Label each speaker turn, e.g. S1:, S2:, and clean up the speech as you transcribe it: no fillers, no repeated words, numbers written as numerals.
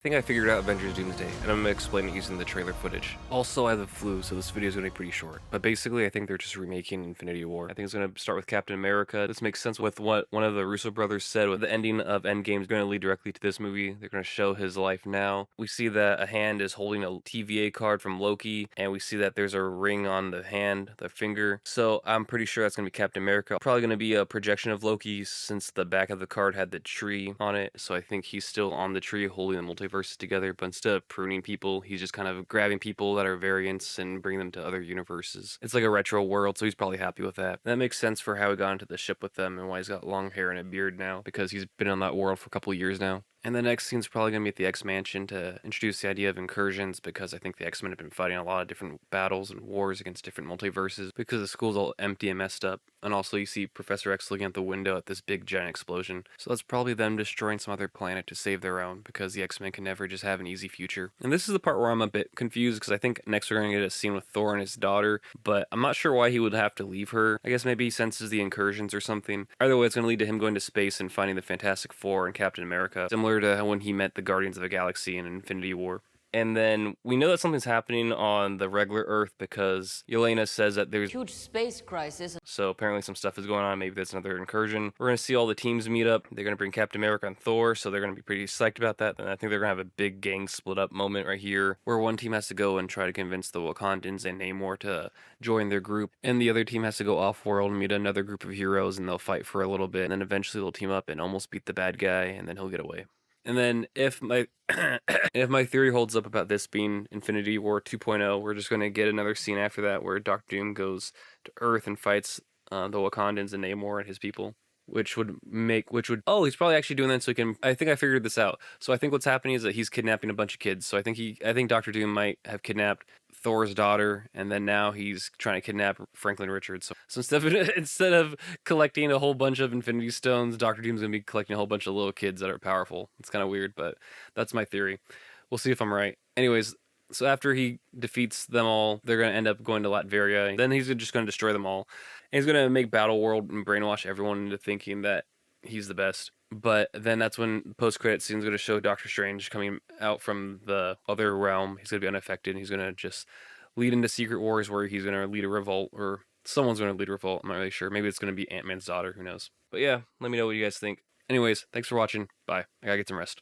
S1: I think I figured out Avengers Doomsday, and I'm gonna explain it using the trailer footage. Also, I have the flu, so this video is gonna be pretty short. But basically, I think they're just remaking Infinity War. I think it's gonna start with Captain America. This makes sense with what one of the Russo brothers said. With the ending of Endgame is gonna lead directly to this movie. They're gonna show his life now. We see that a hand is holding a TVA card from Loki, and we see that there's a ring on the hand, the finger. So I'm pretty sure that's gonna be Captain America. Probably gonna be a projection of Loki since the back of the card had the tree on it. So I think he's still on the tree holding the multiverses together, but instead of pruning people, he's just kind of grabbing people that are variants and bringing them to other universes. It's like a retro world, so he's probably happy with that. That makes sense for how he got into the ship with them and why he's got long hair and a beard now, because he's been on that world for a couple of years now. And the next scene's probably going to be at the X-Mansion to introduce the idea of incursions, because I think the X-Men have been fighting a lot of different battles and wars against different multiverses because the school's all empty and messed up. And also you see Professor X looking out the window at this big giant explosion. So that's probably them destroying some other planet to save their own, because the X-Men can never just have an easy future. And this is the part where I'm a bit confused, because I think next we're going to get a scene with Thor and his daughter, but I'm not sure why he would have to leave her. I guess maybe he senses the incursions or something. Either way, it's going to lead to him going to space and finding the Fantastic Four and Captain America, similar to when he met the Guardians of the Galaxy in Infinity War. And then we know that something's happening on the regular Earth because Yelena says that there's
S2: huge space crisis.
S1: so apparently some stuff is going on. Maybe that's another incursion. We're going to see all the teams meet up. They're going to bring Captain America and Thor, so they're going to be pretty psyched about that. And I think they're going to have a big gang split up moment right here where one team has to go and try to convince the Wakandans and Namor to join their group. And the other team has to go off-world and meet another group of heroes, and they'll fight for a little bit. And then eventually they'll team up and almost beat the bad guy, and then he'll get away. And then if my if my theory holds up about this being Infinity War 2.0, we're just going to get another scene after that where Doctor Doom goes to Earth and fights the Wakandans and Namor and his people, which would oh, he's probably actually doing that so he can. I think I figured this out. So I think what's happening is that he's kidnapping a bunch of kids. So I think Doctor Doom might have kidnapped Thor's daughter, and then now he's trying to kidnap Franklin Richards. So instead of collecting a whole bunch of Infinity Stones, Doctor Doom's gonna be collecting a whole bunch of little kids that are powerful. It's kind of weird, but that's my theory. We'll see if I'm right. Anyways, so after he defeats them all, they're going to end up going to Latveria. Then he's just going to destroy them all. And he's going to make Battle World and brainwash everyone into thinking that he's the best. But then that's when post-credit scene's going to show Doctor Strange coming out from the other realm. He's going to be unaffected, and he's going to just lead into Secret Wars where he's going to lead a revolt, or someone's going to lead a revolt. I'm not really sure. Maybe it's going to be Ant-Man's daughter. Who knows? But yeah, let me know what you guys think. Anyways, thanks for watching. Bye. I gotta get some rest.